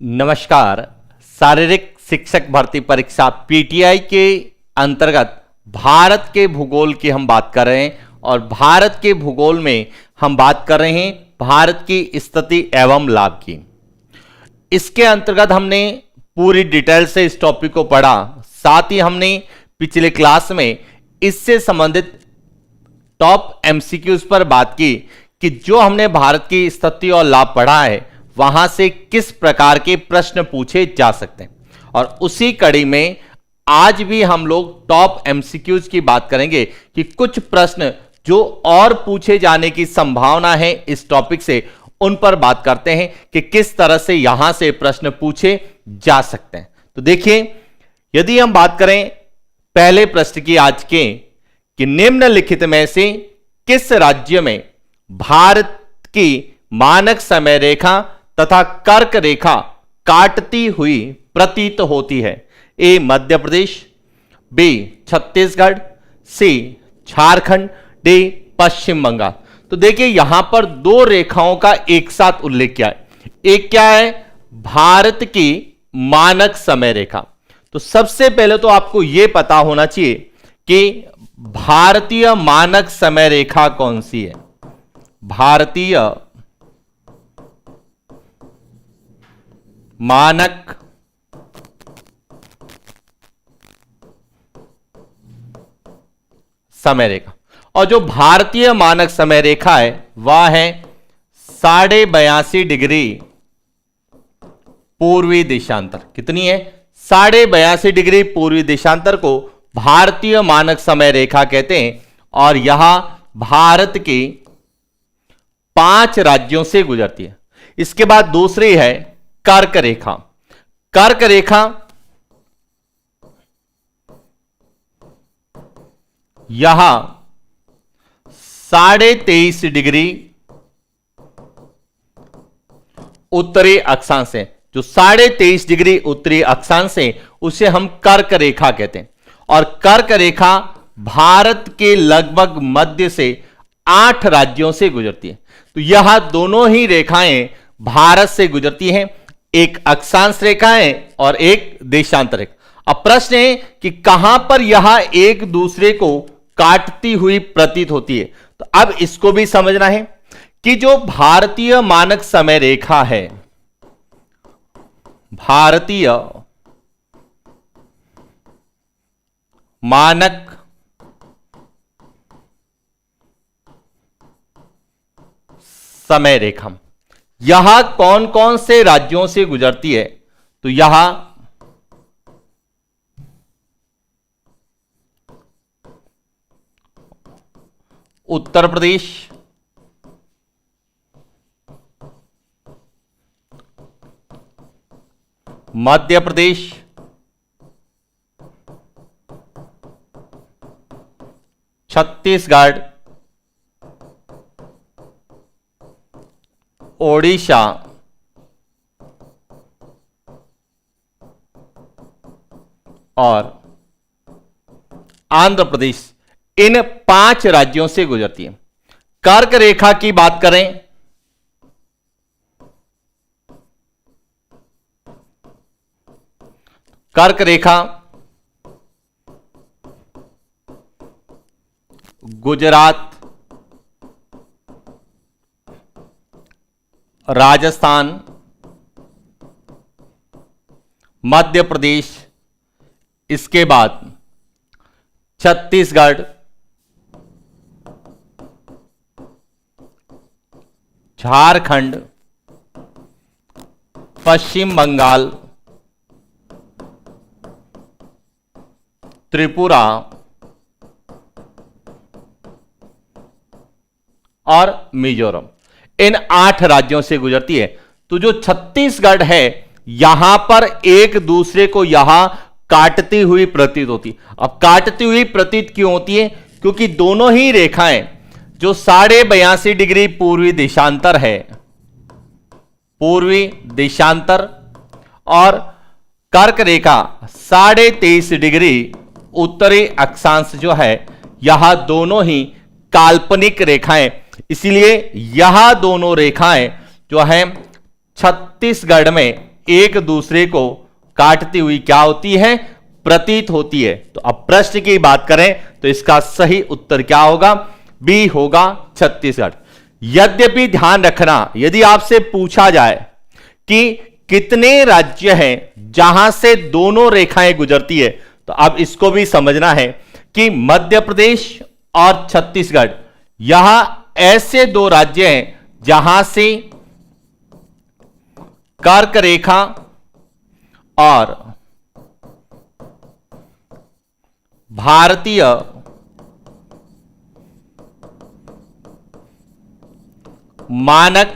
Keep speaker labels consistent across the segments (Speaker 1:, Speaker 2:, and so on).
Speaker 1: नमस्कार। शारीरिक शिक्षक भर्ती परीक्षा पीटीआई के अंतर्गत भारत के भूगोल की हम बात कर रहे हैं और भारत के भूगोल में हम बात कर रहे हैं भारत की स्थिति एवं लाभ की। इसके अंतर्गत हमने पूरी डिटेल से इस टॉपिक को पढ़ा, साथ ही हमने पिछले क्लास में इससे संबंधित टॉप एमसीक्यूज पर बात की कि जो हमने भारत की स्थिति और लाभ पढ़ा है वहां से किस प्रकार के प्रश्न पूछे जा सकते हैं, और उसी कड़ी में आज भी हम लोग टॉप एमसीक्यूज की बात करेंगे कि कुछ प्रश्न जो और पूछे जाने की संभावना है इस टॉपिक से, उन पर बात करते हैं कि किस तरह से यहां से प्रश्न पूछे जा सकते हैं। तो देखिए, यदि हम बात करें पहले प्रश्न की आज के कि निम्नलिखित में से किस राज्य में भारत की मानक समय रेखा तथा कर्क रेखा काटती हुई प्रतीत होती है। ए मध्य प्रदेश, बी छत्तीसगढ़, सी झारखंड, डी पश्चिम बंगाल। तो देखिए यहां पर दो रेखाओं का एक साथ उल्लेख किया है। एक क्या है? भारत की मानक समय रेखा। तो सबसे पहले तो आपको यह पता होना चाहिए कि भारतीय मानक समय रेखा कौन सी है। भारतीय मानक समय रेखा, और जो भारतीय मानक समय रेखा है वह है 82.5 डिग्री पूर्वी देशांतर। कितनी है? 82.5 डिग्री पूर्वी देशांतर को भारतीय मानक समय रेखा कहते हैं, और यह भारत के 5 राज्यों से गुजरती है। इसके बाद दूसरी है कर्क रेखा। कर्क रेखा यहां 23.5 डिग्री उत्तरी अक्षांश है। जो 23.5 डिग्री उत्तरी अक्षांश है उसे हम कर्क रेखा कहते हैं, और कर्क रेखा भारत के लगभग मध्य से 8 राज्यों से गुजरती है। तो यह दोनों ही रेखाएं भारत से गुजरती हैं, एक अक्षांश रेखा है और एक देशांतर रेखा। अब प्रश्न है कि कहां पर यह एक दूसरे को काटती हुई प्रतीत होती है। तो अब इसको भी समझना है कि जो भारतीय मानक समय रेखा है, भारतीय मानक समय रेखा यह कौन कौन से राज्यों से गुजरती है। तो यह उत्तर प्रदेश, मध्य प्रदेश, छत्तीसगढ़, ओडिशा और आंध्र प्रदेश, इन 5 राज्यों से गुजरती है। कर्क रेखा की बात करें कर्क रेखा गुजरात, राजस्थान, मध्य प्रदेश, इसके बाद छत्तीसगढ़, झारखंड, पश्चिम बंगाल, त्रिपुरा और मिजोरम, इन 8 राज्यों से गुजरती है। तो जो छत्तीसगढ़ है यहां पर एक दूसरे को यहां काटती हुई प्रतीत होती। अब काटती हुई प्रतीत क्यों होती है? क्योंकि दोनों ही रेखाएं जो 82.5 डिग्री पूर्वी देशांतर है, पूर्वी देशांतर, और कर्क रेखा 23.5 डिग्री उत्तरी अक्षांश जो है, यह दोनों ही काल्पनिक रेखाएं, इसीलिए यह दोनों रेखाएं जो हैं छत्तीसगढ़ में एक दूसरे को काटती हुई क्या होती है, प्रतीत होती है। तो अब प्रश्न की बात करें तो इसका सही उत्तर क्या होगा, बी होगा छत्तीसगढ़। यद्यपि ध्यान रखना, यदि आपसे पूछा जाए कि कितने राज्य हैं जहां से दोनों रेखाएं गुजरती है, तो अब इसको भी समझना है कि मध्य प्रदेश और छत्तीसगढ़ यहां ऐसे दो राज्य हैं जहां से कर्क रेखा और भारतीय मानक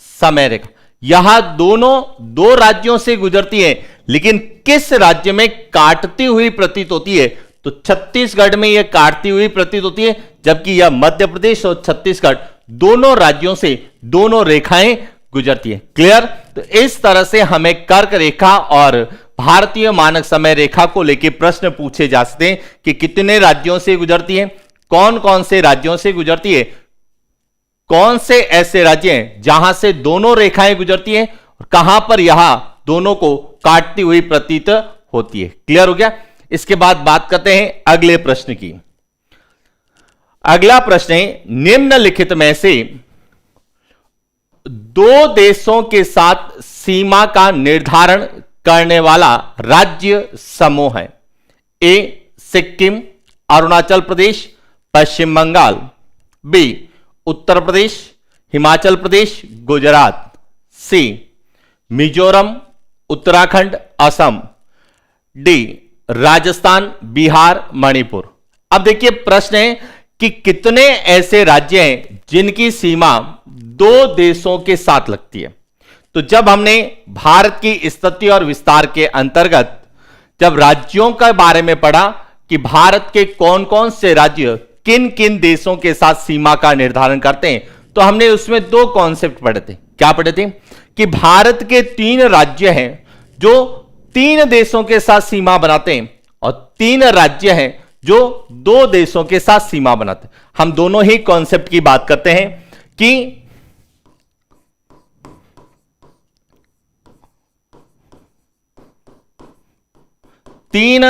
Speaker 1: समय रेखा, यहां दोनों दो राज्यों से गुजरती है, लेकिन किस राज्य में काटती हुई प्रतीत होती है, तो छत्तीसगढ़ में यह काटती हुई प्रतीत होती है, जबकि यह मध्य प्रदेश और छत्तीसगढ़ दोनों राज्यों से दोनों रेखाएं गुजरती है। क्लियर। तो इस तरह से हमें कर्क रेखा और भारतीय मानक समय रेखा को लेकर प्रश्न पूछे जा सकते हैं कि कितने राज्यों से गुजरती है, कौन कौन से राज्यों से गुजरती है, कौन से ऐसे राज्य हैं जहां से दोनों रेखाएं गुजरती हैं और कहां पर यहां दोनों को काटती हुई प्रतीत होती है। क्लियर हो गया। इसके बाद बात करते हैं अगले प्रश्न की। अगला प्रश्न है, निम्नलिखित में से दो देशों के साथ सीमा का निर्धारण करने वाला राज्य समूह है। ए सिक्किम, अरुणाचल प्रदेश, पश्चिम बंगाल। बी उत्तर प्रदेश, हिमाचल प्रदेश, गुजरात। सी मिजोरम, उत्तराखंड, असम। डी राजस्थान, बिहार, मणिपुर। अब देखिए प्रश्न है कि कितने ऐसे राज्य हैं जिनकी सीमा दो देशों के साथ लगती है। तो जब हमने भारत की स्थिति और विस्तार के अंतर्गत जब राज्यों के बारे में पढ़ा कि भारत के कौन कौन से राज्य किन किन देशों के साथ सीमा का निर्धारण करते हैं, तो हमने उसमें दो कॉन्सेप्ट पढ़े थे। क्या पढ़े थे कि भारत के 3 राज्य हैं जो 3 देशों के साथ सीमा बनाते हैं और 3 राज्य हैं जो 2 देशों के साथ सीमा बनाते हैं। हम दोनों ही कॉन्सेप्ट की बात करते हैं कि तीन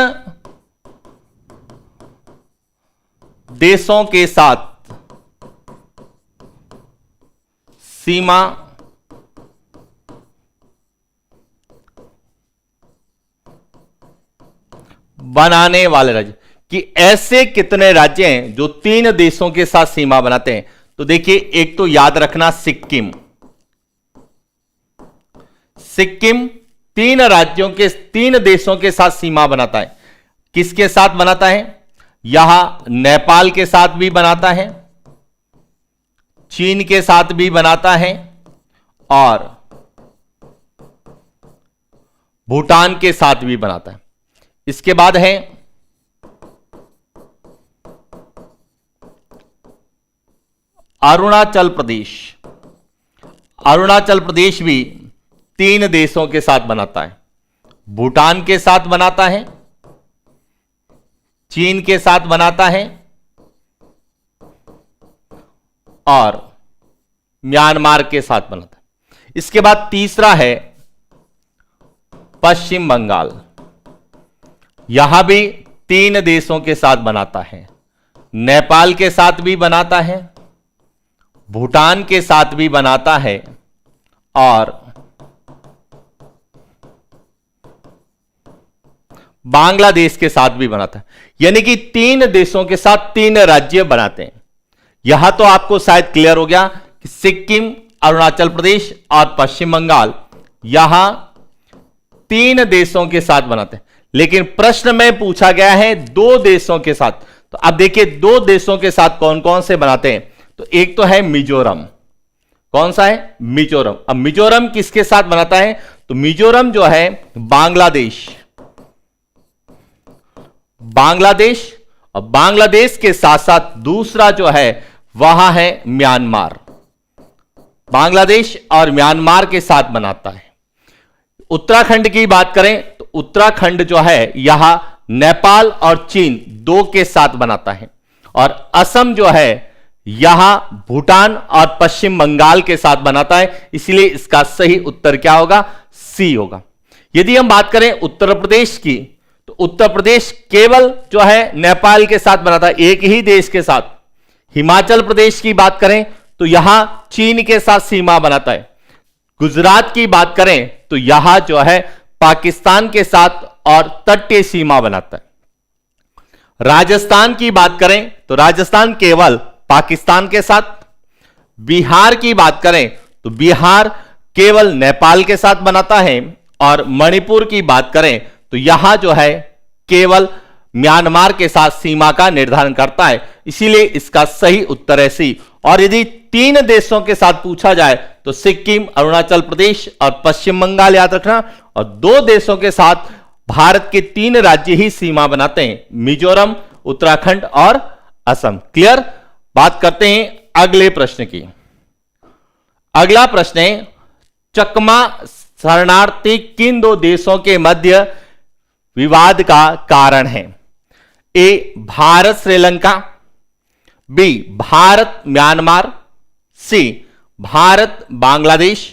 Speaker 1: देशों के साथ सीमा बनाने वाले राज्य, कि ऐसे कितने राज्य हैं जो 3 देशों के साथ सीमा बनाते हैं। तो देखिए, एक तो याद रखना सिक्किम। सिक्किम 3 देशों के साथ सीमा बनाता है। किसके साथ बनाता है? यहां नेपाल के साथ भी बनाता है, चीन के साथ भी बनाता है और भूटान के साथ भी बनाता है। इसके बाद है अरुणाचल प्रदेश। अरुणाचल प्रदेश भी 3 देशों के साथ बनाता है, भूटान के साथ बनाता है, चीन के साथ बनाता है और म्यांमार के साथ बनाता है। इसके बाद तीसरा है पश्चिम बंगाल। यहां भी 3 देशों के साथ बनाता है, नेपाल के साथ भी बनाता है, भूटान के साथ भी बनाता है और बांग्लादेश के साथ भी बनाता है। यानी कि 3 देशों के साथ 3 राज्य बनाते हैं। यहां तो आपको शायद क्लियर हो गया कि सिक्किम, अरुणाचल प्रदेश और पश्चिम बंगाल यहां 3 देशों के साथ बनाते हैं, लेकिन प्रश्न में पूछा गया है 2 देशों के साथ। तो अब देखिए 2 देशों के साथ कौन कौन से बनाते हैं। तो एक तो है मिजोरम। कौन सा है? मिजोरम। अब मिजोरम किसके साथ बनाता है? तो मिजोरम जो है बांग्लादेश और बांग्लादेश के साथ साथ दूसरा जो है वहां है म्यांमार। बांग्लादेश और म्यांमार के साथ बनाता है। उत्तराखंड की बात करें तो उत्तराखंड जो है यहां नेपाल और चीन 2 के साथ बनाता है और असम जो है यहां भूटान और पश्चिम बंगाल के साथ बनाता है। इसलिए इसका सही उत्तर क्या होगा? सी होगा। यदि हम बात करें उत्तर प्रदेश की, तो उत्तर प्रदेश केवल जो है नेपाल के साथ बनाता है, एक ही देश के साथ। हिमाचल प्रदेश की बात करें तो यहां चीन के साथ सीमा बनाता है। गुजरात की बात करें तो यहां जो है पाकिस्तान के साथ और तटीय सीमा बनाता है। राजस्थान की बात करें तो राजस्थान केवल पाकिस्तान के साथ। बिहार की बात करें तो बिहार केवल नेपाल के साथ बनाता है। और मणिपुर की बात करें तो यहां जो है केवल म्यांमार के साथ सीमा का निर्धारण करता है, इसीलिए इसका सही उत्तर है सी। और यदि 3 देशों के साथ पूछा जाए तो सिक्किम, अरुणाचल प्रदेश और पश्चिम बंगाल याद रखना। और 2 देशों के साथ भारत के 3 राज्य ही सीमा बनाते हैं, मिजोरम, उत्तराखंड और असम। क्लियर। बात करते हैं अगले प्रश्न की। अगला प्रश्न है, चकमा शरणार्थी किन 2 देशों के मध्य विवाद का कारण है? ए भारत श्रीलंका, बी भारत म्यांमार, सी भारत बांग्लादेश,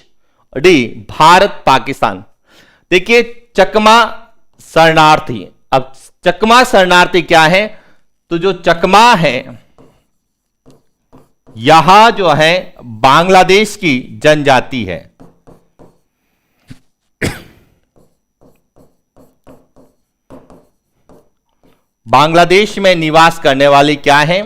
Speaker 1: डी भारत पाकिस्तान। देखिए चकमा शरणार्थी, अब चकमा शरणार्थी क्या है? तो जो चकमा है यहां जो है बांग्लादेश की जनजाति है। बांग्लादेश में निवास करने वाली क्या है?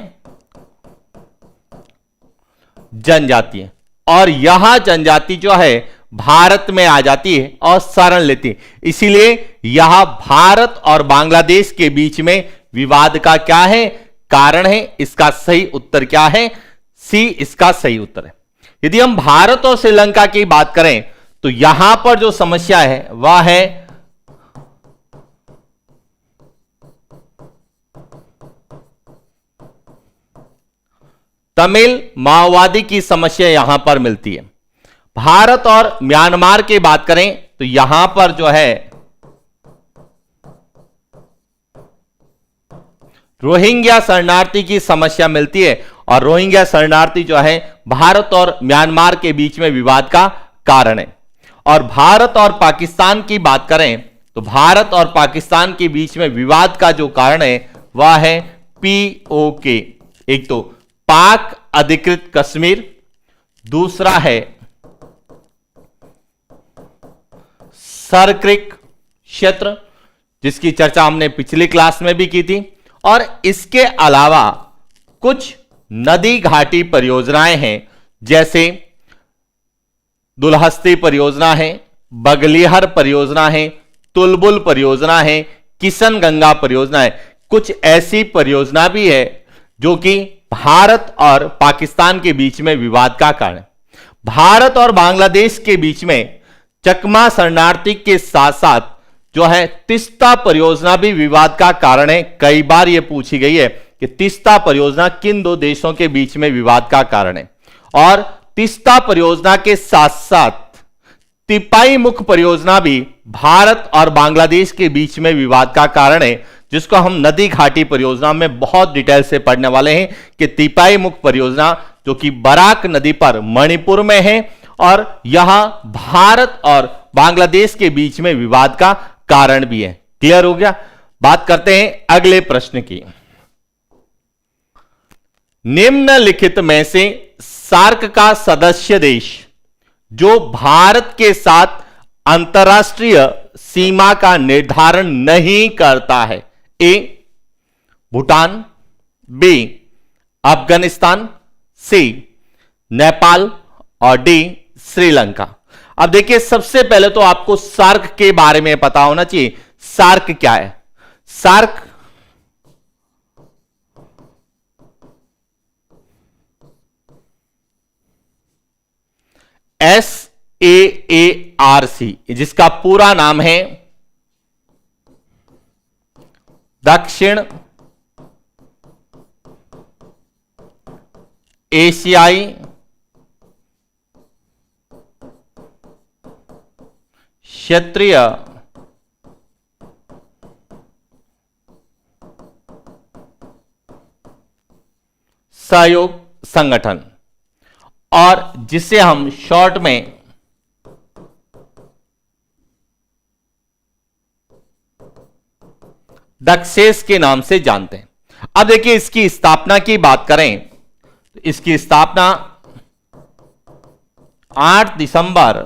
Speaker 1: जनजाति है। और यह जनजाति जो है भारत में आ जाती है और शरण लेती है, इसीलिए यह भारत और बांग्लादेश के बीच में विवाद का क्या है? कारण है। इसका सही उत्तर क्या है? सी इसका सही उत्तर है। यदि हम भारत और श्रीलंका की बात करें तो यहां पर जो समस्या है वह है तमिल माओवादी की समस्या यहां पर मिलती है। भारत और म्यांमार की बात करें तो यहां पर जो है रोहिंग्या शरणार्थी की समस्या मिलती है। और रोहिंग्या शरणार्थी जो है भारत और म्यांमार के बीच में विवाद का कारण है। और भारत और पाकिस्तान की बात करें तो भारत और पाकिस्तान के बीच में विवाद का जो कारण है वह है पीओके। एक तो पाक अधिकृत कश्मीर, दूसरा है सरक्रिक क्षेत्र, जिसकी चर्चा हमने पिछली क्लास में भी की थी। और इसके अलावा कुछ नदी घाटी परियोजनाएं हैं, जैसे दुल्हस्ती परियोजना है, बगलिहर परियोजना है, तुलबुल परियोजना है, किशन गंगा परियोजना है। कुछ ऐसी परियोजना भी है जो कि भारत और पाकिस्तान के बीच में विवाद का कारण है। भारत और बांग्लादेश के बीच में चकमा शरणार्थी के साथ साथ जो है तीस्ता परियोजना भी विवाद का कारण है। कई बार यह पूछी गई है कि तीस्ता परियोजना किन 2 देशों के बीच में विवाद का कारण है। और तीस्ता परियोजना के साथ साथ तिपाई मुख परियोजना भी भारत और बांग्लादेश के बीच में विवाद का कारण है, जिसको हम नदी घाटी परियोजना में बहुत डिटेल से पढ़ने वाले हैं कि तिपाई मुख परियोजना जो कि बराक नदी पर मणिपुर में है और यहां भारत और बांग्लादेश के बीच में विवाद का कारण भी है। क्लियर हो गया। बात करते हैं अगले प्रश्न की। निम्नलिखित में से सार्क का सदस्य देश जो भारत के साथ अंतरराष्ट्रीय सीमा का निर्धारण नहीं करता है? ए भूटान, बी अफगानिस्तान, सी नेपाल और डी श्रीलंका। अब देखिए सबसे पहले तो आपको सार्क के बारे में पता होना चाहिए। सार्क क्या है? सार्क SAARC, जिसका पूरा नाम है दक्षिण एशियाई क्षेत्रीय सहयोग संगठन, और जिसे हम शॉर्ट में दक्षेस के नाम से जानते हैं। अब देखिए इसकी स्थापना की बात करें तो इसकी स्थापना 8 दिसंबर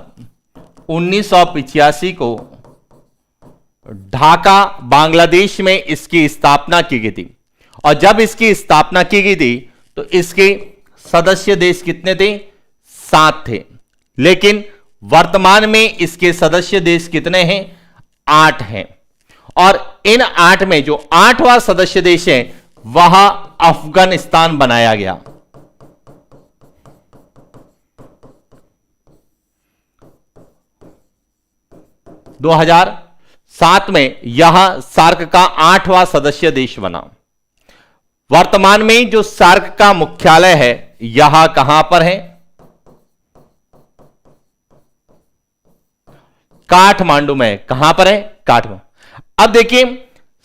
Speaker 1: 1985 को ढाका बांग्लादेश में इसकी स्थापना की गई थी। और जब इसकी स्थापना की गई थी तो इसके सदस्य देश कितने थे? 7 थे। लेकिन वर्तमान में इसके सदस्य देश कितने हैं? 8 हैं। और इन 8 में जो 8वां सदस्य देश है वह अफगानिस्तान बनाया गया। दो 2007 में यह सार्क का 8वां सदस्य देश बना। वर्तमान में जो सार्क का मुख्यालय है यह कहां पर है? काठमांडू में। कहां पर है? काठमांडू। अब देखिए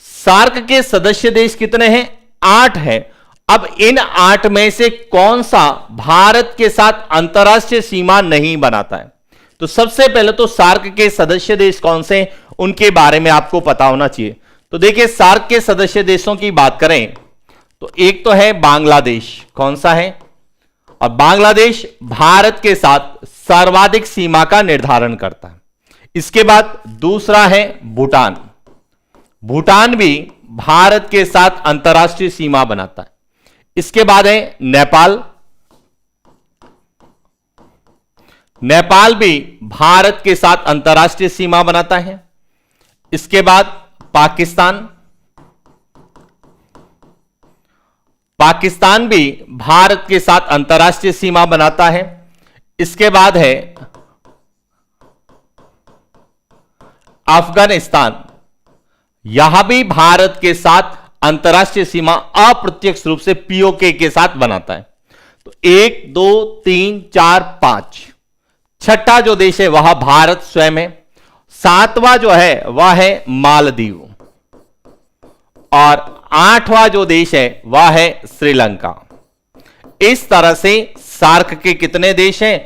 Speaker 1: सार्क के सदस्य देश कितने हैं? 8 हैं। अब इन 8 में से कौन सा भारत के साथ अंतरराष्ट्रीय सीमा नहीं बनाता है? तो सबसे पहले तो सार्क के सदस्य देश कौन से उनके बारे में आपको पता होना चाहिए। तो देखिए सार्क के सदस्य देशों की बात करें तो एक तो है बांग्लादेश। कौन सा है? और बांग्लादेश भारत के साथ सर्वाधिक सीमा का निर्धारण करता है। इसके बाद दूसरा है भूटान। भूटान भी भारत के साथ अंतरराष्ट्रीय सीमा बनाता है। इसके बाद है नेपाल। नेपाल भी भारत के साथ अंतरराष्ट्रीय सीमा बनाता है। इसके बाद पाकिस्तान। पाकिस्तान भी भारत के साथ अंतरराष्ट्रीय सीमा बनाता है। इसके बाद है अफगानिस्तान। यह भी भारत के साथ अंतरराष्ट्रीय सीमा अप्रत्यक्ष रूप से पीओके के साथ बनाता है। तो 1 2 3 4 5 छठा जो देश है वह भारत स्वयं है। 7वां जो है वह है मालदीव। और 8वां जो देश है वह है श्रीलंका। इस तरह से सार्क के कितने देश हैं?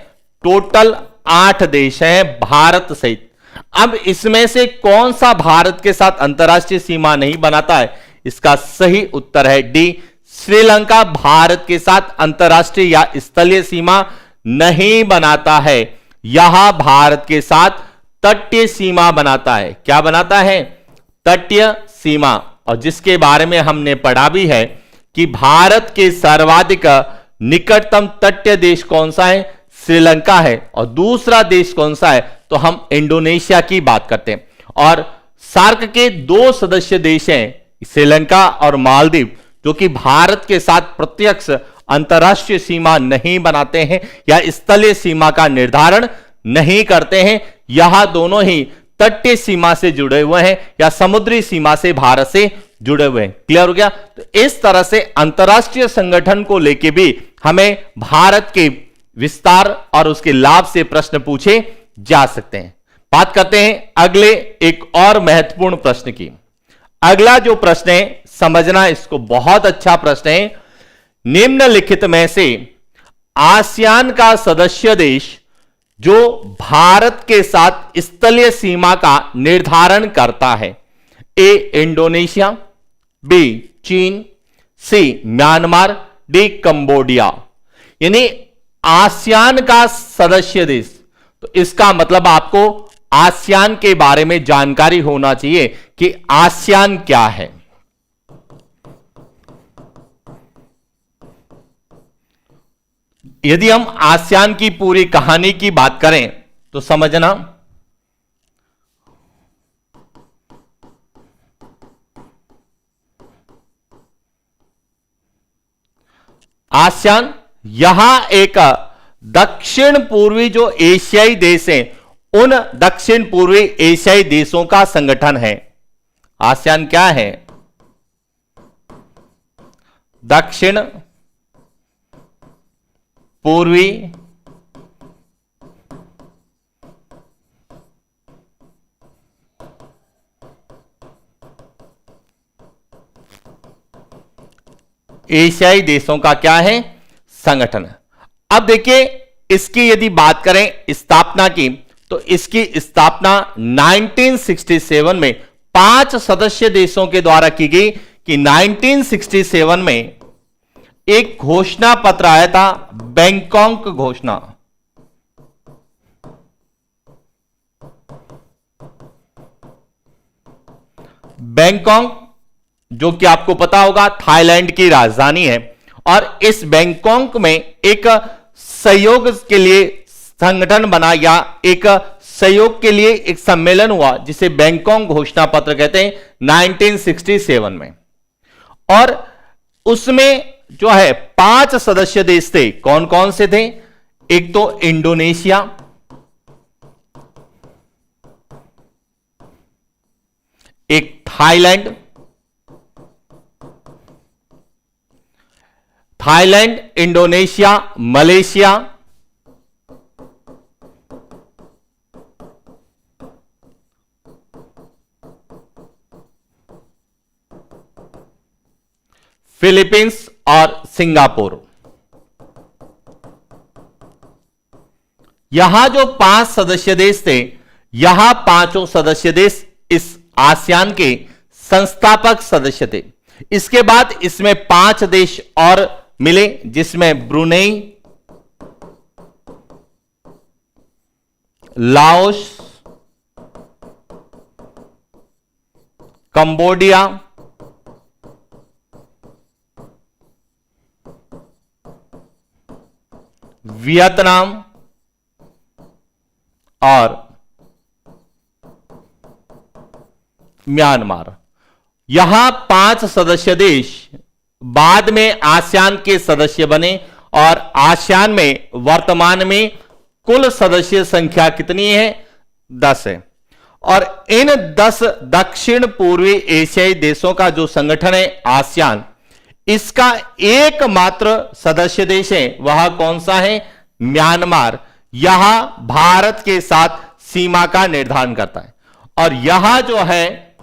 Speaker 1: टोटल 8 देश हैं भारत सहित। अब इसमें से कौन सा भारत के साथ अंतरराष्ट्रीय सीमा नहीं बनाता है? इसका सही उत्तर है डी, श्रीलंका भारत के साथ अंतरराष्ट्रीय या स्थलीय सीमा नहीं बनाता है। यह भारत के साथ तटीय सीमा बनाता है। क्या बनाता है? तटीय सीमा। और जिसके बारे में हमने पढ़ा भी है कि भारत के सर्वाधिक निकटतम तटीय देश कौन सा है? श्रीलंका है। और दूसरा देश कौन सा है? तो हम इंडोनेशिया की बात करते हैं। और सार्क के 2 सदस्य देश हैं श्रीलंका और मालदीव, जो कि भारत के साथ प्रत्यक्ष अंतरराष्ट्रीय सीमा नहीं बनाते हैं या स्थलीय सीमा का निर्धारण नहीं करते हैं। यह दोनों ही तटीय सीमा से जुड़े हुए हैं या समुद्री सीमा से भारत से जुड़े हुए हैं। क्लियर हो गया? तो इस तरह से अंतरराष्ट्रीय संगठन को लेकर भी हमें भारत के विस्तार और उसके लाभ से प्रश्न पूछे जा सकते हैं। बात करते हैं अगले एक और महत्वपूर्ण प्रश्न की। अगला जो प्रश्न है समझना, इसको बहुत अच्छा प्रश्न है। निम्नलिखित में से आसियान का सदस्य देश जो भारत के साथ स्थलीय सीमा का निर्धारण करता है? ए इंडोनेशिया, बी चीन, सी म्यांमार, डी कंबोडिया। यानी आसियान का सदस्य देश, तो इसका मतलब आपको आसियान के बारे में जानकारी होना चाहिए कि आसियान क्या है। यदि हम आसियान की पूरी कहानी की बात करें तो समझना, आसियान यहां एक दक्षिण पूर्वी जो एशियाई देश हैं उन दक्षिण पूर्वी एशियाई देशों का संगठन है। आसियान क्या है? दक्षिण पूर्वी एशियाई देशों का क्या है? संगठन। अब देखिए इसकी यदि बात करें स्थापना की, तो इसकी स्थापना 1967 में 5 सदस्य देशों के द्वारा की गई कि 1967 में एक घोषणा पत्र आया था, बैंकॉक घोषणा। बैंकॉक जो कि आपको पता होगा थाईलैंड की राजधानी है, और इस बैंकॉक में एक सहयोग के लिए संगठन बना, या एक सहयोग के लिए एक सम्मेलन हुआ जिसे बैंकॉक घोषणा पत्र कहते हैं 1967 में। और उसमें जो है 5 सदस्य देश थे। कौन कौन से थे? एक तो इंडोनेशिया, एक थाईलैंड, इंडोनेशिया, मलेशिया, फिलीपींस और सिंगापुर। यहां जो 5 सदस्य देश थे, यहां पांचों सदस्य देश इस आसियान के संस्थापक सदस्य थे। इसके बाद इसमें 5 देश और मिले, जिसमें ब्रुनेई, लाओस, कंबोडिया, वियतनाम और म्यांमार। यहां 5 सदस्य देश बाद में आसियान के सदस्य बने, और आसियान में वर्तमान में कुल सदस्य संख्या कितनी है? 10 है। और इन 10 दक्षिण पूर्वी एशियाई देशों का जो संगठन है आसियान, इसका एकमात्र सदस्य देश है, वह कौन सा है? म्यांमार। यहां भारत के साथ सीमा का निर्धारण करता है, और यहां जो है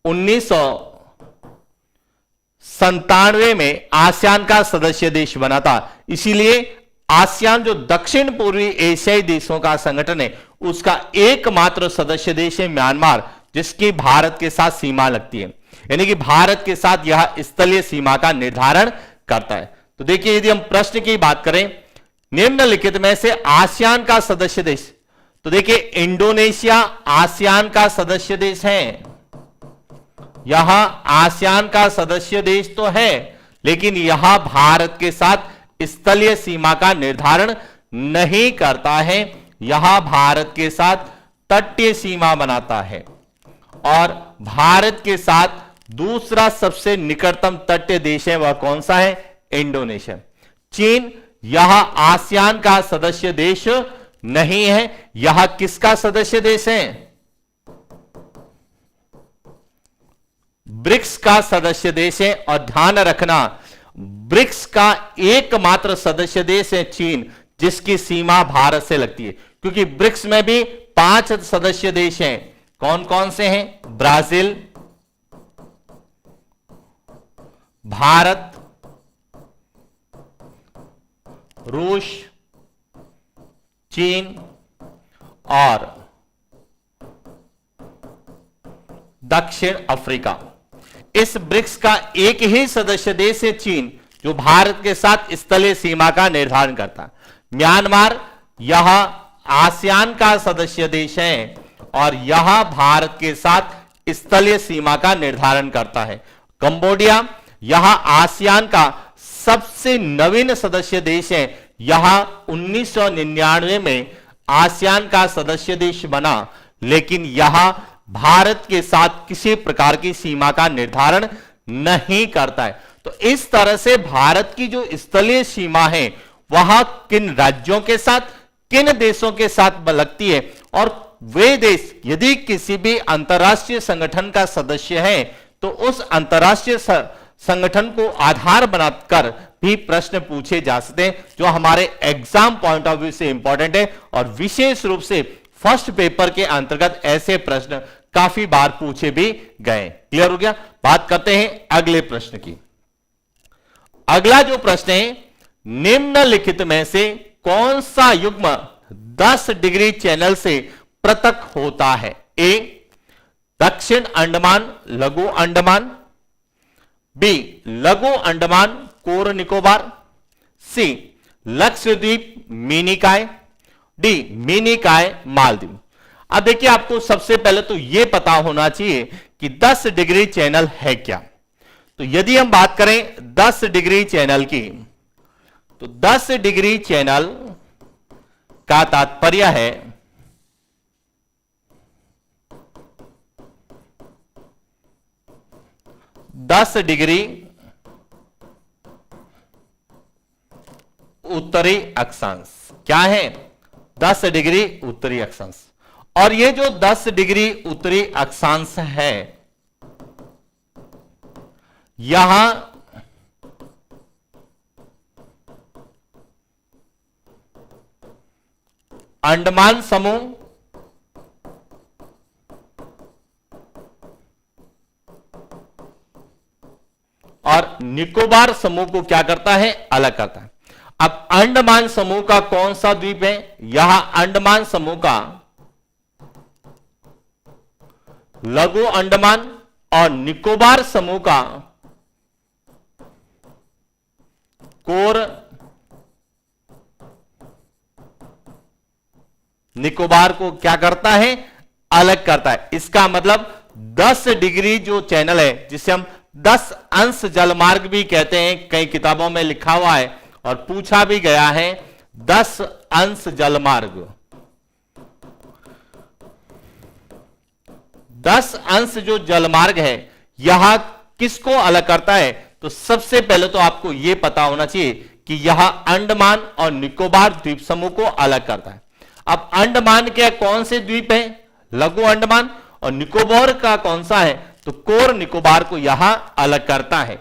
Speaker 1: 1997 में आसियान का सदस्य देश बना था। इसीलिए आसियान जो दक्षिण पूर्वी एशियाई देशों का संगठन है, उसका एकमात्र सदस्य देश है म्यांमार, जिसकी भारत के साथ सीमा लगती है, यानी कि भारत के साथ यह स्थलीय सीमा का निर्धारण करता है। तो देखिए, यदि हम प्रश्न की बात करें, निम्नलिखित में से आसियान का सदस्य देश, तो देखिए इंडोनेशिया आसियान का सदस्य देश है। यहां आसियान का सदस्य देश तो है, लेकिन यहां भारत के साथ स्थलीय सीमा का निर्धारण नहीं करता है। यहां भारत के साथ तटीय सीमा बनाता है, और भारत के साथ दूसरा सबसे निकटतम तटीय देश है, वह कौन सा है? इंडोनेशिया। चीन यहां आसियान का सदस्य देश नहीं है। यहां किसका सदस्य देश है? ब्रिक्स का सदस्य देश है। और ध्यान रखना, ब्रिक्स का एकमात्र सदस्य देश है चीन, जिसकी सीमा भारत से लगती है, क्योंकि ब्रिक्स में भी 5 सदस्य देश हैं। कौन कौन से हैं? ब्राजील, भारत, रूस, चीन और दक्षिण अफ्रीका। इस ब्रिक्स का एक ही सदस्य देश है चीन, जो भारत के साथ स्थलीय सीमा का निर्धारण करता है। म्यांमार यहां आसियान का सदस्य देश है, और यहां भारत के साथ स्थलीय सीमा का निर्धारण करता है। कंबोडिया यहां आसियान का सबसे नवीन सदस्य देश है। यहां 1999 में आसियान का सदस्य देश बना, लेकिन यहां भारत के साथ किसी प्रकार की सीमा का निर्धारण नहीं करता है। तो इस तरह से भारत की जो स्थलीय सीमा है, वह किन राज्यों के साथ, किन देशों के साथ लगती है, और वे देश यदि किसी भी अंतर्राष्ट्रीय संगठन का सदस्य है, तो उस अंतर्राष्ट्रीय संगठन को आधार बनाकर भी प्रश्न पूछे जा सकते हैं, जो हमारे एग्जाम पॉइंट ऑफ व्यू से इंपॉर्टेंट है। और विशेष रूप से फर्स्ट पेपर के अंतर्गत ऐसे प्रश्न काफी बार पूछे भी गए। क्लियर हो गया? बात करते हैं अगले प्रश्न की। अगला जो प्रश्न है, निम्नलिखित में से कौन सा युग्म 10 डिग्री चैनल से पृथक होता है? ए दक्षिण अंडमान लघु अंडमान, बी लघु अंडमान कोर निकोबार, सी लक्षद्वीप मिनिकॉय, डी मिनिकॉय मालदीव। अब देखिए, आपको सबसे पहले तो यह पता होना चाहिए कि 10 डिग्री चैनल है क्या। तो यदि हम बात करें 10 डिग्री चैनल की, तो 10 डिग्री चैनल का तात्पर्य है 10 डिग्री उत्तरी अक्षांश। क्या है? 10 डिग्री उत्तरी अक्षांश। और ये जो 10 डिग्री उत्तरी अक्षांश है, यहां अंडमान समूह और निकोबार समूह को क्या करता है? अलग करता है। अब अंडमान समूह का कौन सा द्वीप है? यहां अंडमान समूह का लघु अंडमान और निकोबार समूह का कोर निकोबार को क्या करता है? अलग करता है। इसका मतलब 10 डिग्री जो चैनल है, जिसे हम 10 अंश जलमार्ग भी कहते हैं, कई किताबों में लिखा हुआ है और पूछा भी गया है, 10 अंश जलमार्ग। 10 अंश जो जलमार्ग है, यहां किसको अलग करता है? तो सबसे पहले तो आपको यह पता होना चाहिए कि यह अंडमान और निकोबार द्वीप समूह को अलग करता है। अब अंडमान के कौन से द्वीप है? लघु अंडमान। और निकोबार का कौन सा है? तो कोर निकोबार को यहां अलग करता है।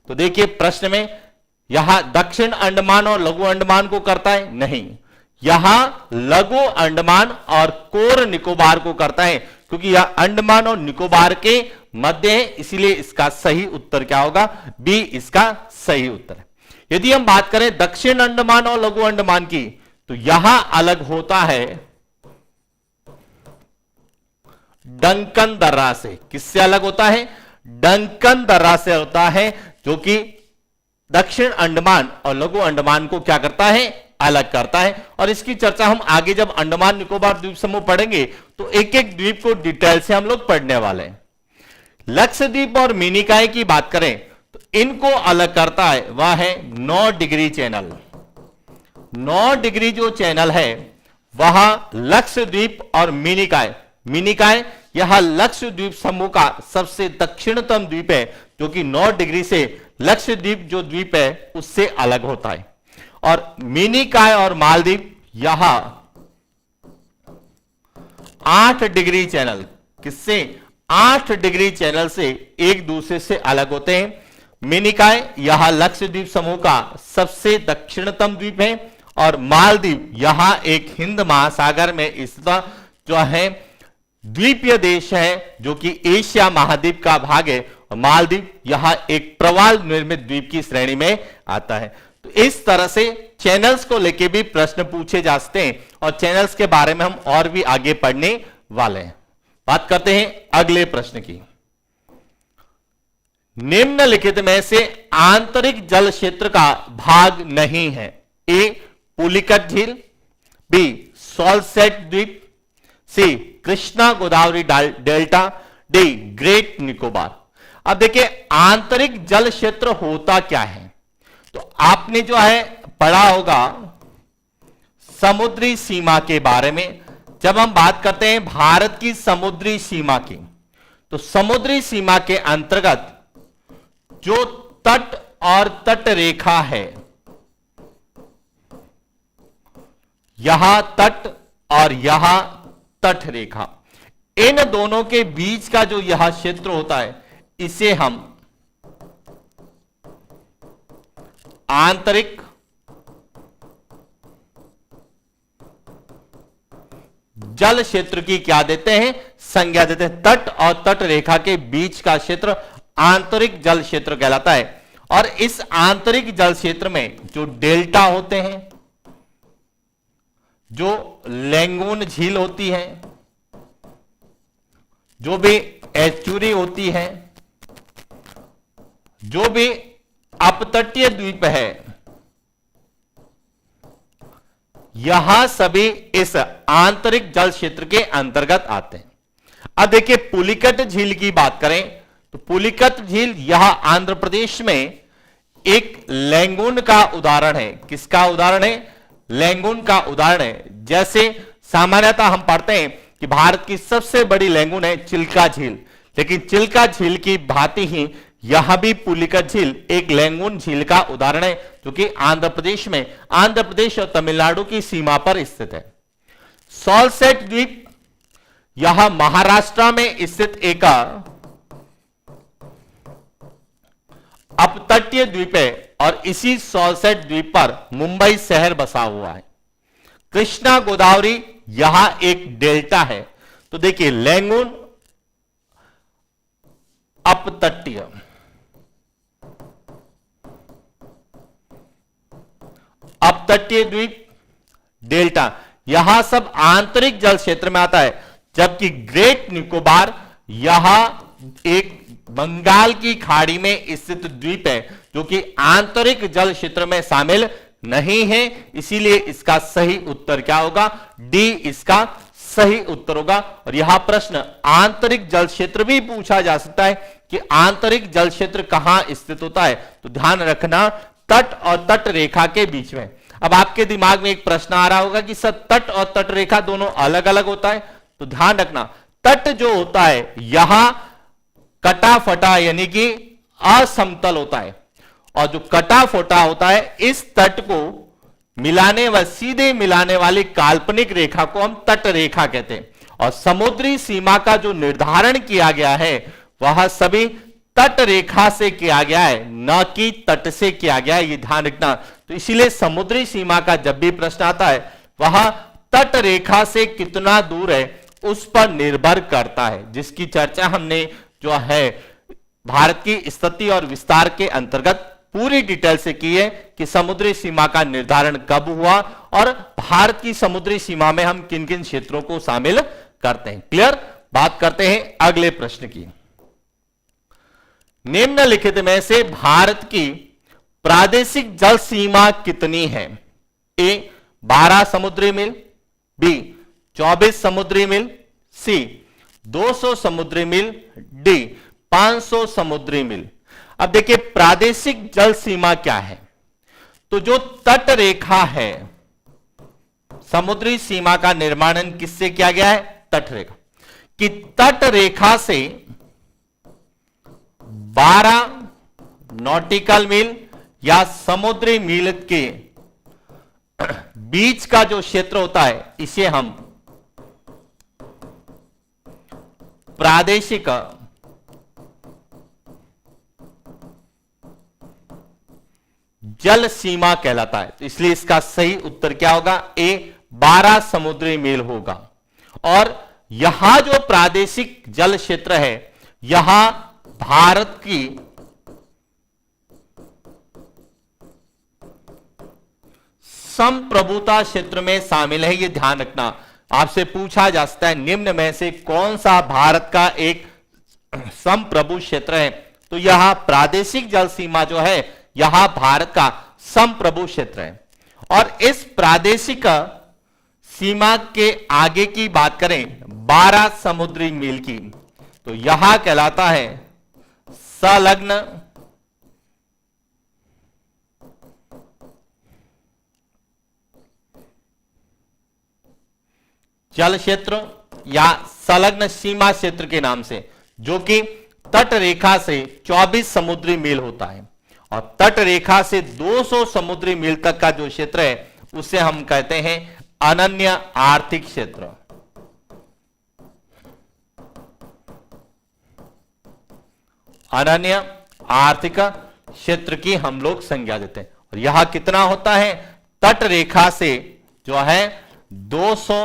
Speaker 1: तो देखिए, प्रश्न में यहां दक्षिण अंडमान और लघु अंडमान को करता है? नहीं, यहां लघु अंडमान और कोर निकोबार को करता है, क्योंकि यह अंडमान और निकोबार के मध्य है। इसीलिए इसका सही उत्तर क्या होगा? बी इसका सही उत्तर है। यदि हम बात करें दक्षिण अंडमान और लघु अंडमान की, तो यहां अलग होता है डंकन दर्रा से। किससे अलग होता है? डंकन दर्रा से होता है, जो कि दक्षिण अंडमान और लघु अंडमान को क्या करता है? अलग करता है। और इसकी चर्चा हम आगे जब अंडमान निकोबार द्वीप समूह पढ़ेंगे, तो एक एक द्वीप को डिटेल से हम लोग पढ़ने वाले हैं। लक्षद्वीप और मिनिकॉय की बात करें, तो इनको अलग करता है, वह है 9 डिग्री चैनल। 9 डिग्री जो चैनल है, वह लक्षद्वीप और मिनिकॉय। मिनिकॉय यह लक्षद्वीप समूह का सबसे दक्षिणतम द्वीप है, जो कि 9 डिग्री से लक्षद्वीप जो द्वीप है उससे अलग होता है। और मिनिकॉय और मालदीव यह 8 डिग्री चैनल, किससे? 8 डिग्री चैनल से एक दूसरे से अलग होते हैं। मिनिकॉय यह लक्षद्वीप समूह का सबसे दक्षिणतम द्वीप है, और मालदीव यहां एक हिंद महासागर में स्थित जो है द्वीपीय देश है, जो कि एशिया महाद्वीप का भाग है। और मालदीव यहां एक प्रवाल निर्मित द्वीप की श्रेणी में आता है। तो इस तरह से चैनल्स को लेके भी प्रश्न पूछे जा सकते हैं, और चैनल्स के बारे में हम और भी आगे पढ़ने वाले हैं। बात करते हैं अगले प्रश्न की। निम्नलिखित में से आंतरिक जल क्षेत्र का भाग नहीं है। ए पुलिकट झील, बी सॉल्सेट द्वीप, C Krishna Godavari delta, D great Nicobar. अब देखिए, आंतरिक जल क्षेत्र होता क्या है? तो आपने जो है पढ़ा होगा समुद्री सीमा के बारे में। जब हम बात करते हैं भारत की समुद्री सीमा की, तो समुद्री सीमा के अंतर्गत जो तट और तट रेखा है, यहां तट और यहां तट रेखा, इन दोनों के बीच का जो यह क्षेत्र होता है, इसे हम आंतरिक जल क्षेत्र की क्या देते हैं? संज्ञा देते हैं। तट और तट रेखा के बीच का क्षेत्र आंतरिक जल क्षेत्र कहलाता है। और इस आंतरिक जल क्षेत्र में जो डेल्टा होते हैं, जो लैंगून झील होती है, जो भी एस्चुरी होती है, जो भी अपतटीय द्वीप है, यहां सभी इस आंतरिक जल क्षेत्र के अंतर्गत आते हैं। अब देखिए पुलिकट झील की बात करें तो पुलिकट झील यह आंध्र प्रदेश में एक लैंगून का उदाहरण है। किसका उदाहरण है? लैंगून का उदाहरण है। जैसे सामान्यतः हम पढ़ते हैं कि भारत की सबसे बड़ी लैंगून है चिल्का झील, लेकिन चिल्का झील की भांति ही यहां भी पुलिकट झील एक लैंगून झील का उदाहरण है, जो कि आंध्र प्रदेश और तमिलनाडु की सीमा पर स्थित है। सॉलसेट द्वीप यह महाराष्ट्र में स्थित एक अपतटीय द्वीप है और इसी सॉलसेट द्वीप पर मुंबई शहर बसा हुआ है। कृष्णा गोदावरी यहां एक डेल्टा है। तो देखिए लैंगून अपतटीय, अपतटीय द्वीप, डेल्टा, यहां सब आंतरिक जल क्षेत्र में आता है, जबकि ग्रेट निकोबार यहां एक बंगाल की खाड़ी में स्थित द्वीप है, जो कि आंतरिक जल क्षेत्र में शामिल नहीं है। इसीलिए इसका सही उत्तर क्या होगा? डी इसका सही उत्तर होगा। और यहां प्रश्न आंतरिक जल क्षेत्र भी पूछा जा सकता है कि आंतरिक जल क्षेत्र कहां स्थित होता है, तो ध्यान रखना तट और तट रेखा के बीच में। अब आपके दिमाग में एक प्रश्न आ रहा होगा कि सर तट और तट रेखा दोनों अलग अलग होता है, तो ध्यान रखना तट जो होता है यहां कटा फटा यानी कि असमतल होता है, और जो कटा फटा होता है इस तट को मिलाने व सीधे मिलाने वाली काल्पनिक रेखा को हम तट रेखा कहते हैं। और समुद्री सीमा का जो निर्धारण किया गया है वह सभी तट रेखा से किया गया है, न कि तट से किया गया है, ये ध्यान रखना। तो इसीलिए समुद्री सीमा का जब भी प्रश्न आता है वह तट रेखा से कितना दूर है उस पर निर्भर करता है, जिसकी चर्चा हमने जो है भारत की स्थिति और विस्तार के अंतर्गत पूरी डिटेल से की है कि समुद्री सीमा का निर्धारण कब हुआ और भारत की समुद्री सीमा में हम किन किन क्षेत्रों को शामिल करते हैं। क्लियर? बात करते हैं अगले प्रश्न की। निम्नलिखित में से भारत की प्रादेशिक जल सीमा कितनी है? ए 12 समुद्री मील, बी 24 समुद्री मील, सी 200 समुद्री मील, डी 500 समुद्री मील। अब देखिए प्रादेशिक जल सीमा क्या है, तो जो तट रेखा है, समुद्री सीमा का निर्माण किससे किया गया है? तट रेखा। कि तट रेखा से 12 नॉटिकल मील या समुद्री मील के बीच का जो क्षेत्र होता है इसे हम प्रादेशिक जल सीमा कहलाता है। तो इसलिए इसका सही उत्तर क्या होगा? ए 12 समुद्री मील होगा। और यहां जो प्रादेशिक जल क्षेत्र है यहां भारत की संप्रभुता क्षेत्र में शामिल है, ये ध्यान रखना। आपसे पूछा जा सकता है निम्न में से कौन सा भारत का एक संप्रभु क्षेत्र है, तो यह प्रादेशिक जल सीमा जो है यहां भारत का संप्रभु क्षेत्र है। और इस प्रादेशिक सीमा के आगे की बात करें 12 समुद्री मील की, तो यहां कहलाता है संलग्न जल क्षेत्र या संलग्न सीमा क्षेत्र के नाम से, जो कि तट रेखा से 24 समुद्री मील होता है और तट रेखा से 200 समुद्री मील तक का जो क्षेत्र है उसे हम कहते हैं अनन्य आर्थिक क्षेत्र। अनन्य आर्थिक क्षेत्र की हम लोग संज्ञा देते हैं। और यह कितना होता है? तट रेखा से जो है 200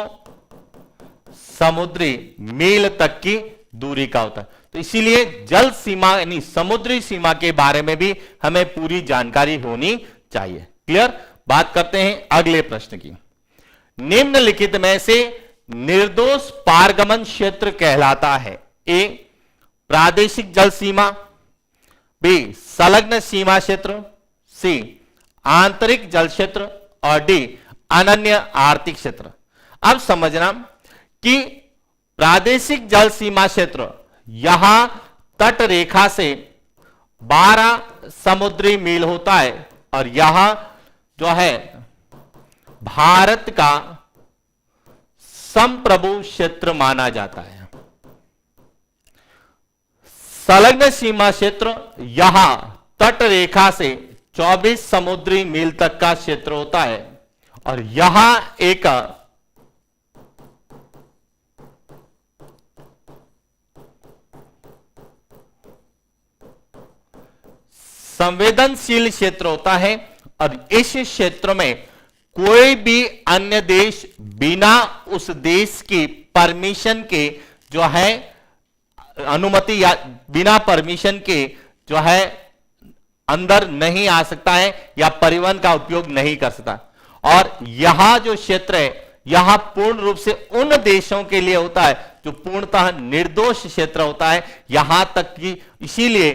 Speaker 1: समुद्री मील तक की दूरी का होता है। तो इसीलिए जल सीमा यानी समुद्री सीमा के बारे में भी हमें पूरी जानकारी होनी चाहिए। क्लियर? बात करते हैं अगले प्रश्न की। निम्नलिखित में से निर्दोष पारगमन क्षेत्र कहलाता है? ए प्रादेशिक जल सीमा, बी संलग्न सीमा क्षेत्र, सी आंतरिक जल क्षेत्र और डी अनन्य आर्थिक क्षेत्र। अब समझना कि प्रादेशिक जल सीमा क्षेत्र यहां तट रेखा से 12 समुद्री मील होता है और यह जो है भारत का संप्रभु क्षेत्र माना जाता है। संलग्न सीमा क्षेत्र यहां तट रेखा से 24 समुद्री मील तक का क्षेत्र होता है और यहां एक संवेदनशील क्षेत्र होता है और इस क्षेत्र में कोई भी अन्य देश बिना उस देश की परमिशन के जो है अनुमति या बिना परमिशन के जो है अंदर नहीं आ सकता है या परिवहन का उपयोग नहीं कर सकता। और यहां जो क्षेत्र है यहां पूर्ण रूप से उन देशों के लिए होता है जो पूर्णतः निर्दोष क्षेत्र होता है। यहां तक कि इसीलिए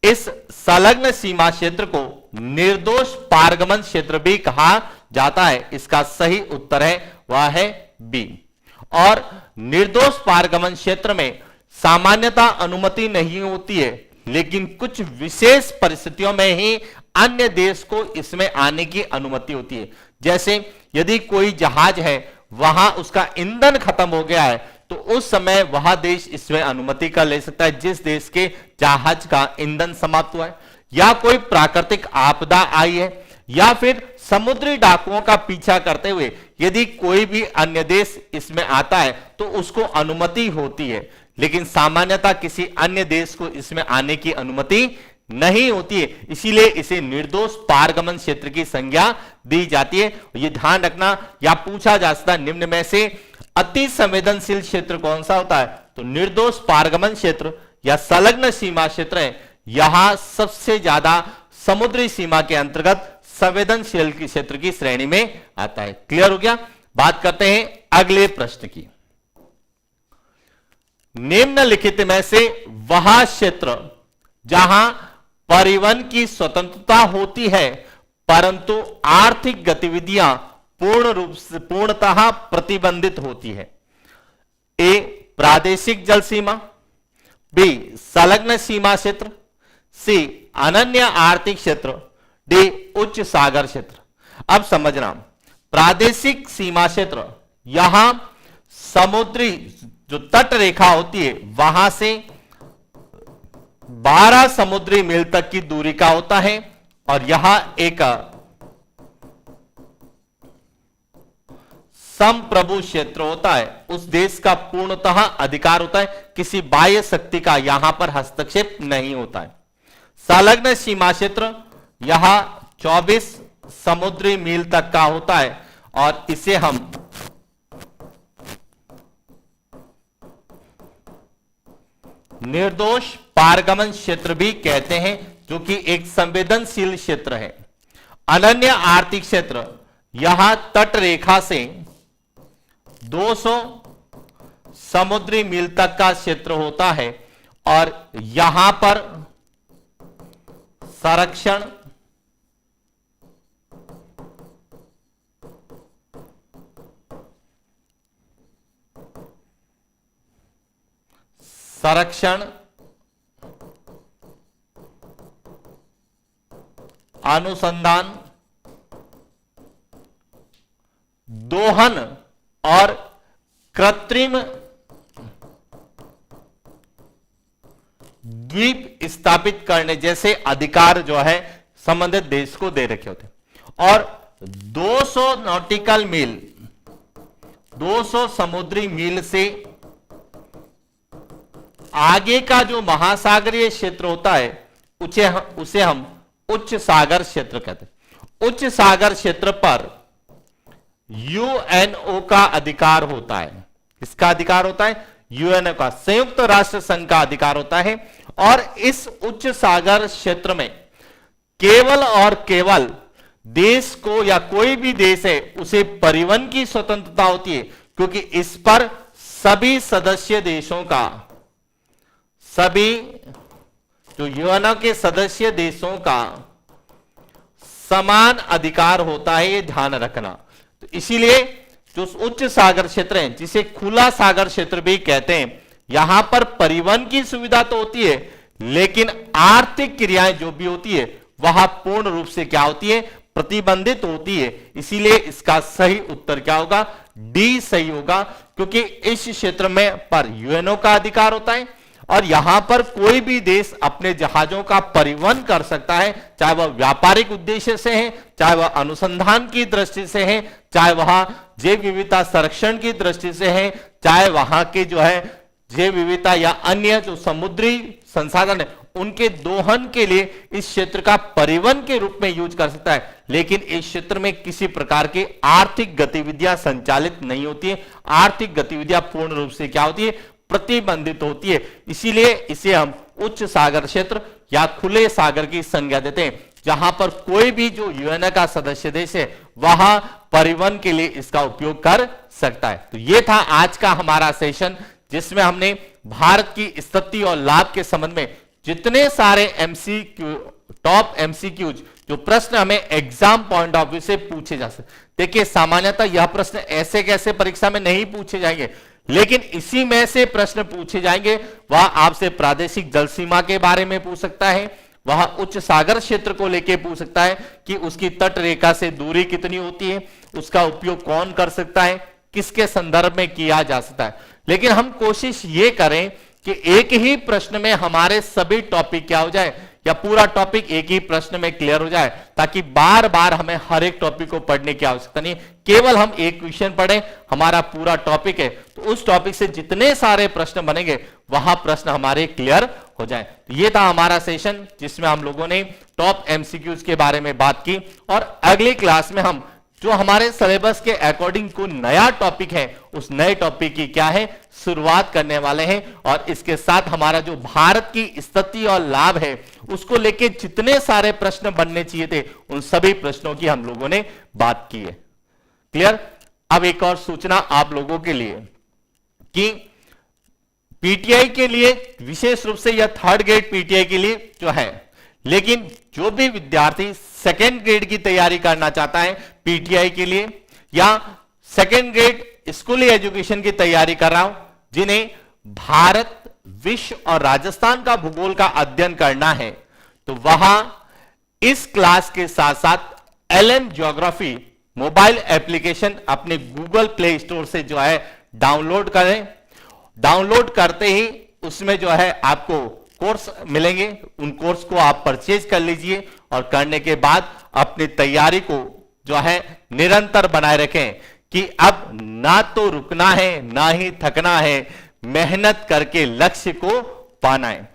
Speaker 1: इस संलग्न सीमा क्षेत्र को निर्दोष पारगमन क्षेत्र भी कहा जाता है। इसका सही उत्तर है वह है बी। और निर्दोष पारगमन क्षेत्र में सामान्यतः अनुमति नहीं होती है, लेकिन कुछ विशेष परिस्थितियों में ही अन्य देश को इसमें आने की अनुमति होती है। जैसे यदि कोई जहाज है वहां उसका ईंधन खत्म हो गया है तो उस समय वह देश इसमें अनुमति का ले सकता है जिस देश के जहाज का ईंधन समाप्त हुआ है, या कोई प्राकृतिक आपदा आई है, या फिर समुद्री डाकुओं का पीछा करते हुए यदि कोई भी अन्य देश इसमें आता है तो उसको अनुमति होती है। लेकिन सामान्यतः किसी अन्य देश को इसमें आने की अनुमति नहीं होती है, इसीलिए इसे निर्दोष पारगमन क्षेत्र की संज्ञा दी जाती है। यह ध्यान रखना या पूछा जा सकता है निम्न में से अति संवेदनशील क्षेत्र कौन सा होता है, तो निर्दोष पारगमन क्षेत्र या संलग्न सीमा क्षेत्र है। यहां सबसे ज्यादा समुद्री सीमा के अंतर्गत संवेदनशील क्षेत्र की श्रेणी में आता है। क्लियर हो गया। बात करते हैं अगले प्रश्न की। निम्नलिखित में से वह क्षेत्र जहां परिवहन की स्वतंत्रता होती है परंतु आर्थिक गतिविधियां पूर्ण रूप से पूर्णतः प्रतिबंधित होती है। ए प्रादेशिक जल सीमा, बी संलग्न सीमा क्षेत्र, सी अनन्य आर्थिक क्षेत्र, डी उच्च सागर क्षेत्र। अब समझना, प्रादेशिक सीमा क्षेत्र यहां समुद्री जो तट रेखा होती है वहां से 12 समुद्री मील तक की दूरी का होता है और यहां एक संप्रभु क्षेत्र होता है। उस देश का पूर्णतः अधिकार होता है, किसी बाह्य शक्ति का यहां पर हस्तक्षेप नहीं होता है। संलग्न सीमा क्षेत्र यहां 24 समुद्री मील तक का होता है और इसे हम निर्दोष पारगमन क्षेत्र भी कहते हैं, जो कि एक संवेदनशील क्षेत्र है। अनन्य आर्थिक क्षेत्र यहां तट रेखा से 200 समुद्री मील तक का क्षेत्र होता है और यहां पर संरक्षण, अनुसंधान, दोहन और कृत्रिम द्वीप स्थापित करने जैसे अधिकार जो है संबंधित देश को दे रखे होते हैं। और 200 नॉटिकल मील, 200 समुद्री मील से आगे का जो महासागरीय क्षेत्र होता है उसे हम उच्च सागर क्षेत्र कहते हैं। उच्च सागर क्षेत्र पर यूएनओ का अधिकार होता है। किसका अधिकार होता है? यूएनओ का, संयुक्त राष्ट्र संघ का अधिकार होता है। और इस उच्च सागर क्षेत्र में केवल और केवल देश को या कोई भी देश है उसे परिवहन की स्वतंत्रता होती है, क्योंकि इस पर सभी सदस्य देशों का सभी जो यूएनओ के सदस्य देशों का समान अधिकार होता है, ये ध्यान रखना। तो इसीलिए जो उच्च सागर क्षेत्र है, जिसे खुला सागर क्षेत्र भी कहते हैं, यहां पर परिवहन की सुविधा तो होती है, लेकिन आर्थिक क्रियाएं जो भी होती है वह पूर्ण रूप से क्या होती है, प्रतिबंधित होती है। इसीलिए इसका सही उत्तर क्या होगा, डी सही होगा, क्योंकि इस क्षेत्र में पर यूएनओ का अधिकार होता है और यहां पर कोई भी देश अपने जहाजों का परिवहन कर सकता है, चाहे वह व्यापारिक उद्देश्य से है, चाहे वह अनुसंधान की दृष्टि से है, चाहे वह जैव विविधता संरक्षण की दृष्टि से है, चाहे वहां के जो है जैव विविधता या अन्य जो समुद्री संसाधन है उनके दोहन के लिए इस क्षेत्र का परिवहन के रूप में यूज कर सकता है। लेकिन इस क्षेत्र में किसी प्रकार की आर्थिक गतिविधियां संचालित नहीं होती है, आर्थिक गतिविधियां पूर्ण रूप से क्या होती है, प्रतिबंधित होती है। इसीलिए इसे हम उच्च सागर क्षेत्र या खुले सागर की संज्ञा देते हैं, जहां पर कोई भी जो यूएनओ का सदस्य देश है वह परिवहन के लिए इसका उपयोग कर सकता है। तो यह था आज का हमारा सेशन, जिसमें हमने भारत की स्थिति और लाभ के संबंध में जितने सारे एमसीक्यू, टॉप एमसीक्यूज जो प्रश्न हमें एग्जाम पॉइंट ऑफ व्यू से पूछे जा सकते। देखिए सामान्यतः यह प्रश्न ऐसे कैसे परीक्षा में नहीं पूछे जाएंगे, लेकिन इसी में से प्रश्न पूछे जाएंगे। वह आपसे प्रादेशिक जल सीमा के बारे में पूछ सकता है, वह उच्च सागर क्षेत्र को लेकर पूछ सकता है कि उसकी तट रेखा से दूरी कितनी होती है, उसका उपयोग कौन कर सकता है, किसके संदर्भ में किया जा सकता है। लेकिन हम कोशिश ये करें कि एक ही प्रश्न में हमारे सभी टॉपिक क्या हो जाए, या पूरा टॉपिक एक ही प्रश्न में क्लियर हो जाए, ताकि बार बार हमें हर एक टॉपिक को पढ़ने की आवश्यकता नहीं, केवल हम एक क्वेश्चन पढ़ें, हमारा पूरा टॉपिक है तो उस टॉपिक से जितने सारे प्रश्न बनेंगे वहां प्रश्न हमारे क्लियर हो जाए। तो ये था हमारा सेशन, जिसमें हम लोगों ने टॉप एमसीक्यूज के बारे में बात की, और अगली क्लास में हम जो हमारे सिलेबस के अकॉर्डिंग कोई नया टॉपिक है उस नए टॉपिक की क्या है, शुरुआत करने वाले हैं। और इसके साथ हमारा जो भारत की स्थिति और लाभ है उसको लेके जितने सारे प्रश्न बनने चाहिए थे उन सभी प्रश्नों की हम लोगों ने बात की है। क्लियर। अब एक और सूचना आप लोगों के लिए कि पीटीआई के लिए विशेष रूप से यह थर्ड ग्रेड पीटीआई के लिए जो है, लेकिन जो भी विद्यार्थी सेकेंड ग्रेड की तैयारी करना चाहता है पीटीआई के लिए, या सेकेंड ग्रेड स्कूली एजुकेशन की तैयारी कर रहा हूं, जिन्हें भारत, विश्व और राजस्थान का भूगोल का अध्ययन करना है, तो वहां इस क्लास के साथ साथ एलएम ज्योग्राफी मोबाइल एप्लीकेशन अपने गूगल प्ले स्टोर से जो है डाउनलोड करें। डाउनलोड करते ही उसमें जो है आपको कोर्स मिलेंगे, उन कोर्स को आप परचेज कर लीजिए और करने के बाद अपनी तैयारी को जो है निरंतर बनाए रखें कि अब ना तो रुकना है ना ही थकना है, मेहनत करके लक्ष्य को पाना है।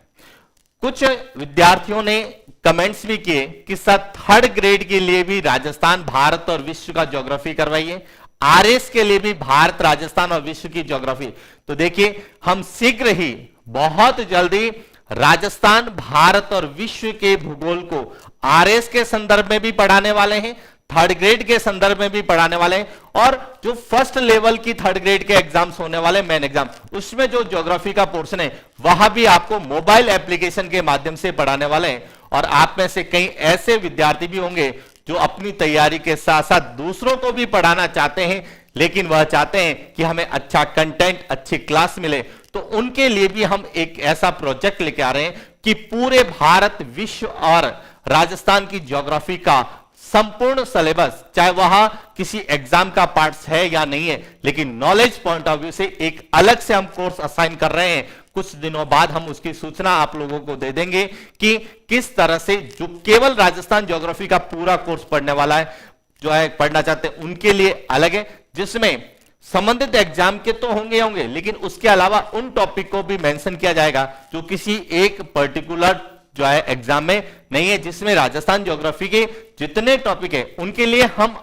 Speaker 1: कुछ विद्यार्थियों ने कमेंट्स भी किए कि सर थर्ड ग्रेड के लिए भी राजस्थान, भारत और विश्व का ज्योग्राफी करवाइए, आरएस के लिए भी भारत, राजस्थान और विश्व की ज्योग्राफी। तो देखिए हम शीघ्र ही बहुत जल्दी राजस्थान, भारत और विश्व के भूगोल को आरएस के संदर्भ में भी पढ़ाने वाले हैं, थर्ड ग्रेड के संदर्भ में भी पढ़ाने वाले हैं, और जो फर्स्ट लेवल की थर्ड ग्रेड के एग्जाम्स होने वाले मेन एग्जाम, उसमें जो ज्योग्राफी का पोर्शन है वहां भी आपको मोबाइल एप्लीकेशन के माध्यम से पढ़ाने वाले हैं। और आप में से कई ऐसे विद्यार्थी भी होंगे जो अपनी तैयारी के साथ साथ दूसरों को भी पढ़ाना चाहते हैं, लेकिन वह चाहते हैं कि हमें अच्छा कंटेंट, अच्छी क्लास मिले। तो उनके लिए भी हम एक ऐसा प्रोजेक्ट लेके आ रहे हैं कि पूरे भारत, विश्व और राजस्थान की ज्योग्राफी का संपूर्ण सिलेबस, चाहे वह किसी एग्जाम का पार्ट है या नहीं है, लेकिन नॉलेज पॉइंट ऑफ व्यू से एक अलग से हम कोर्स असाइन कर रहे हैं। कुछ दिनों बाद हम उसकी सूचना आप लोगों को दे देंगे कि किस तरह से जो केवल राजस्थान ज्योग्राफी का पूरा कोर्स पढ़ने वाला है, जो है पढ़ना चाहते हैं उनके लिए अलग है, जिसमें संबंधित एग्जाम के तो होंगे, लेकिन उसके अलावा उन टॉपिक को भी मेंशन किया जाएगा जो किसी एक पर्टिकुलर जो है एग्जाम में नहीं है। जिसमें राजस्थान ज्योग्राफी के जितने टॉपिक है उनके लिए हम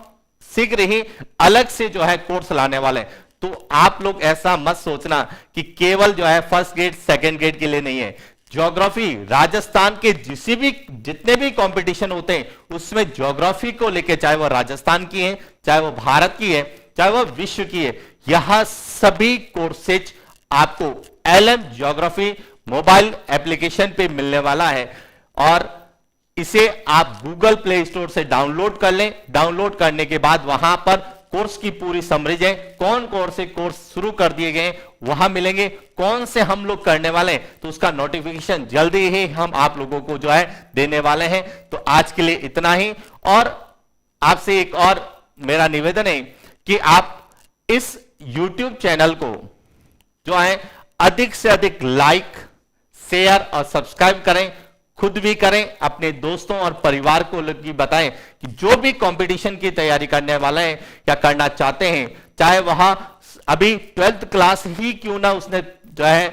Speaker 1: शीघ्र ही अलग से जो है कोर्स लाने वाले हैं। तो आप लोग ऐसा मत सोचना कि केवल जो है फर्स्ट ग्रेड, सेकेंड ग्रेड के लिए नहीं है। ज्योग्राफी राजस्थान के जितने भी कंपटीशन होते हैं उसमें ज्योग्राफी को लेकर, चाहे वह राजस्थान की है, चाहे वह भारत की है, चाहे वह विश्व की है, यह सभी कोर्सेज आपको एलएम ज्योग्राफी मोबाइल एप्लीकेशन पे मिलने वाला है और इसे आप गूगल प्ले स्टोर से डाउनलोड कर लें। डाउनलोड करने के बाद वहां पर कोर्स की पूरी समरी है, कौन कौन से कोर्स शुरू कर दिए गए वहां मिलेंगे, कौन से हम लोग करने वाले हैं, तो उसका नोटिफिकेशन जल्दी ही हम आप लोगों को जो है देने वाले हैं। तो आज के लिए इतना ही, और आपसे एक और मेरा निवेदन है कि आप इस YouTube चैनल को जो है अधिक से अधिक लाइक, शेयर और सब्सक्राइब करें, खुद भी करें, अपने दोस्तों और परिवार को भी बताएं कि जो भी कंपटीशन की तैयारी करने वाले हैं या करना चाहते हैं, चाहे वह अभी 12th क्लास ही क्यों ना उसने जो है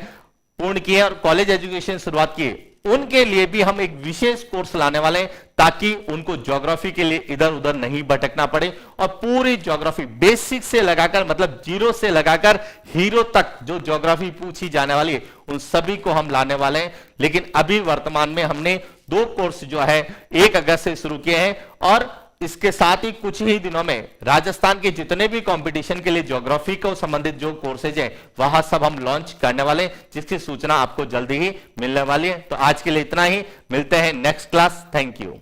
Speaker 1: पूर्ण किए और कॉलेज एजुकेशन शुरुआत की, उनके लिए भी हम एक विशेष कोर्स लाने वाले हैं ताकि उनको ज्योग्राफी के लिए इधर उधर नहीं भटकना पड़े और पूरी ज्योग्राफी बेसिक से लगाकर, मतलब जीरो से लगाकर हीरो तक जो ज्योग्राफी पूछी जाने वाली है उन सभी को हम लाने वाले हैं। लेकिन अभी वर्तमान में हमने 2 कोर्स जो है 1 अगस्त से शुरू किए हैं और इसके साथ ही कुछ ही दिनों में राजस्थान के जितने भी कंपटीशन के लिए ज्योग्राफी को संबंधित जो कोर्सेज हैं वहां सब हम लॉन्च करने वाले हैं, जिसकी सूचना आपको जल्दी ही मिलने वाली है। तो आज के लिए इतना ही, मिलते हैं नेक्स्ट क्लास। Thank you.